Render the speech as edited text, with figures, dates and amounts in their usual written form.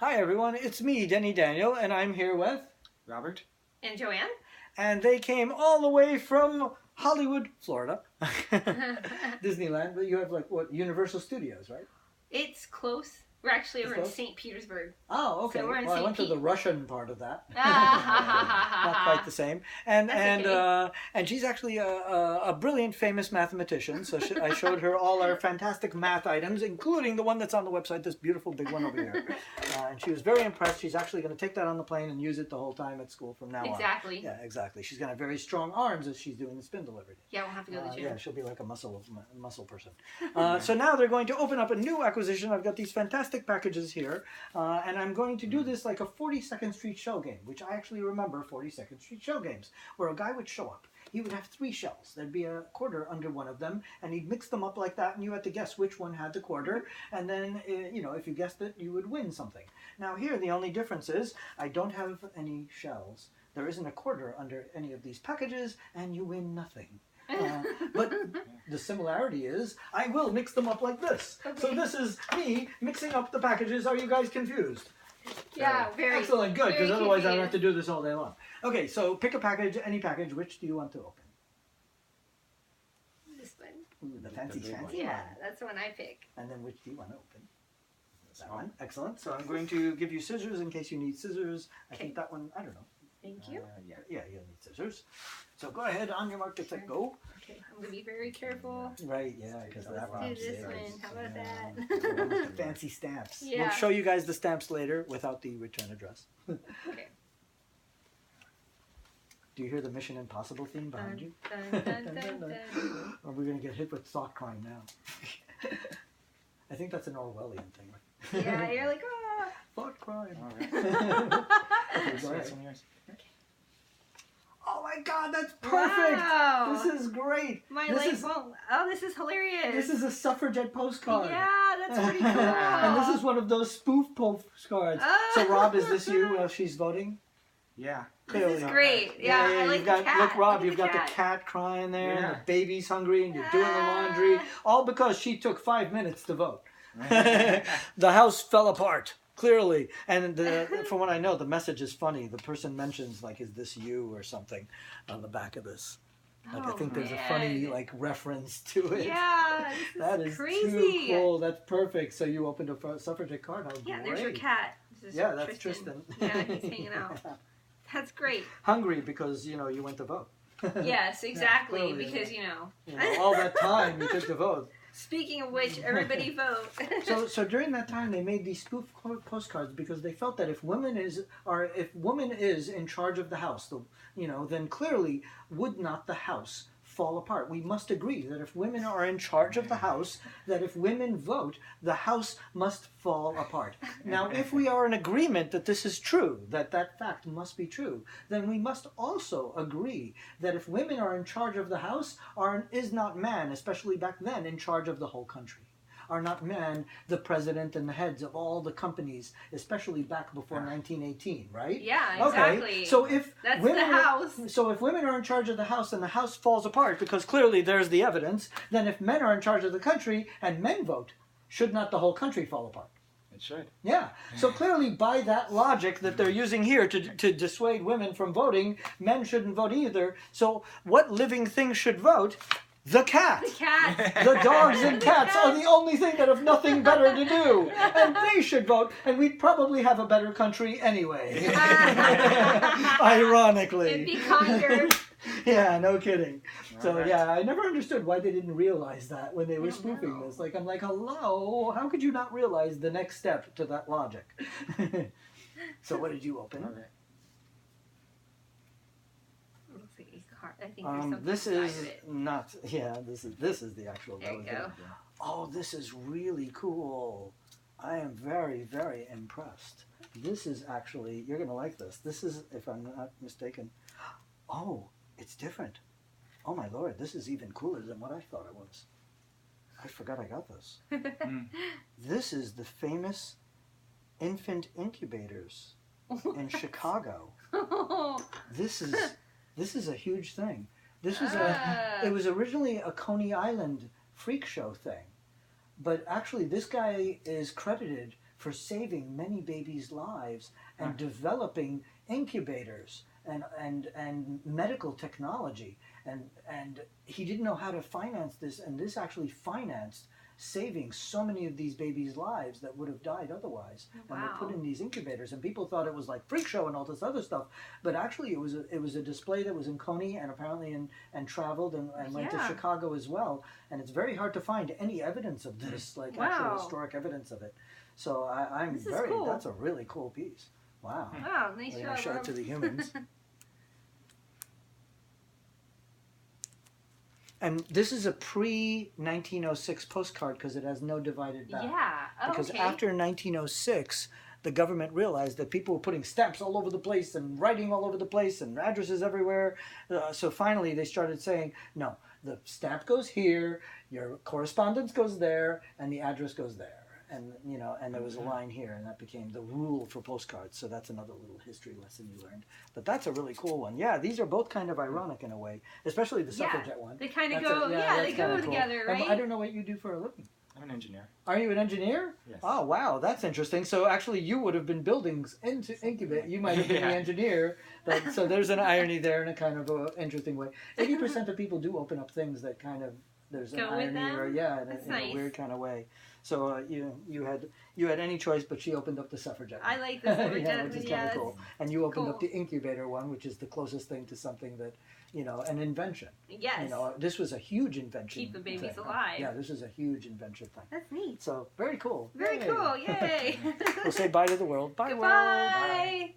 Hi everyone, it's me, Denny Daniel, and I'm here with Robert and Joanne. And they came all the way from Hollywood, Florida. Disneyland, but you have like what, Universal Studios, right? It's close. We're actually over in St. Petersburg. Oh, okay. So we're in well, I went to the Russian part of that. Not quite the same. And okay. And she's actually a brilliant, famous mathematician. So I showed her all our fantastic math items, including the one that's on the website, this beautiful big one over here. And she was very impressed. She's actually going to take that on the plane and use it the whole time at school from now on. Exactly. Yeah, exactly. She's going to have very strong arms as she's doing the spindle every day. Yeah, we'll have to go to the gym. Yeah, she'll be like a muscle person. So now they're going to open up a new acquisition. I've got these fantastic packages here, and I'm going to do this like a 42nd Street shell game, which I actually remember 42nd Street shell games, where a guy would show up. He would have 3 shells. There'd be a quarter under one of them, and he'd mix them up like that, and you had to guess which one had the quarter, and then, if you guessed it, you would win something. Now here, the only difference is I don't have any shells. There isn't a quarter under any of these packages, and you win nothing. But the similarity is I will mix them up like this. Okay. So this is me mixing up the packages. Are you guys confused? Yeah, very. Excellent, good, because otherwise I'd have to do this all day long. Okay, so pick a package, any package. Which do you want to open? This one. Ooh, the fancy one. Yeah, that's the one I pick. And then which do you want to open? That one. Excellent. So I'm going to give you scissors in case you need scissors. I think that one, I don't know. Thank you. Yeah, you'll need scissors. So go ahead, on your mark, get set, go. Okay, I'm going to be very careful. Right, yeah, because that one. Let's do this one. How about that? The fancy stamps. Yeah. We'll show you guys the stamps later without the return address. Okay. Do you hear the Mission Impossible theme behind you? Dun, dun, dun, dun, dun. Or we're going to get hit with thought crime now. I think that's an Orwellian thing. Yeah, you're like, ah. Thought crime. All right. Okay, go ahead. Oh my God, that's perfect! Wow. This is great. This is hilarious. This is a suffragette postcard. Yeah, that's pretty cool. And this is one of those spoof postcards. So Rob, is this you while she's voting? Yeah. This is great. Yeah, I like the cat. Look, Rob, you've got cat. the cat crying there, and Yeah. the baby's hungry, and you're doing the laundry. All because she took 5 minutes to vote. The house fell apart. Clearly, and from what I know, the message is funny. The person mentions like, "Is this you?" or something on the back of this. Like, I think there's a funny like reference to it. Yeah, that is crazy. Too cool. That's perfect. So you opened a suffragette card. How yeah, great. there's your cat. Yeah, that's Tristan. Yeah, he's hanging out. That's great. Hungry because you went to vote. Yes, exactly. Yeah, clearly, because all that time you took to vote. Speaking of which, everybody vote. So during that time, they made these spoof postcards because they felt that if woman is in charge of the house, then clearly would not the house fall apart. We must agree that if women are in charge of the house, that if women vote, the house must fall apart. Now, if we are in agreement that this is true, that fact must be true, then we must also agree that if women are in charge of the house, is not man, especially back then, in charge of the whole country. Are not man the president and the heads of all the companies, especially back before 1918, right? Yeah, exactly. Okay. So if that's women the house. So if women are in charge of the house and the house falls apart, because clearly there's the evidence, then if men are in charge of the country and men vote, should not the whole country fall apart? It should. Yeah. So clearly by that logic that they're using here to dissuade women from voting, men shouldn't vote either. So what living thing should vote? The cat. The cat. The dogs and cats are the only thing that have nothing better to do. And they should vote, and we'd probably have a better country anyway. Ironically. It'd be kinder. Yeah, no kidding. So right. yeah, I never understood why they didn't realize that when they were spoofing this. Like, I'm like, hello, how could you not realize the next step to that logic? So what did you open? All right. I think there's something this inside is of it. not. Yeah, this is the actual. There you go. Oh, this is really cool. I am very, very impressed. This is actually, you're going to like this. This is, if I'm not mistaken. Oh, it's different. Oh my Lord, this is even cooler than what I thought it was. I forgot I got this. This is the famous infant incubators in Chicago. This is a huge thing. This was it was originally a Coney Island freak show thing. But actually this guy is credited for saving many babies' lives and developing incubators and medical technology. And he didn't know how to finance this, and this actually financed saving so many of these babies' lives that would have died otherwise. Wow. And were put in these incubators, and people thought it was like freak show and all this other stuff, but actually it was a display that was in Coney and apparently and traveled and went to Chicago as well. And it's very hard to find any evidence of this, like actual historic evidence of it. So I'm very cool. That's a really cool piece. Wow. Wow, nice We're job. gonna show it to the humans. And this is a pre-1906 postcard because it has no divided back. Yeah. Oh, because okay. after 1906, the government realized that people were putting stamps all over the place and writing all over the place and addresses everywhere. So finally they started saying, no, the stamp goes here, your correspondence goes there, and the address goes there. And and there was a line here, and that became the rule for postcards. So that's another little history lesson you learned. But that's a really cool one. Yeah, these are both kind of ironic in a way, especially the suffragette one. They kind of That's go, they go cool. together, right? I don't know what you do for a living. I'm an engineer. Are you an engineer? Yes. Oh, wow, that's interesting. So actually you would have been building into incubate. You might have been the engineer. But, so there's an irony there in a kind of a interesting way. 80% of people do open up things that kind of, there's an irony or in a weird kind of way. So you had any choice, but she opened up the suffragette. I like the suffragette. Which is kind of cool. And you opened up the incubator one, which is the closest thing to something that, an invention. Yes. This was a huge invention. Keep the babies thing. alive. Yeah, this is a huge invention thing. That's neat. So very cool. Very cool. Yay. We'll say bye to the world. Bye, Goodbye. world. Bye.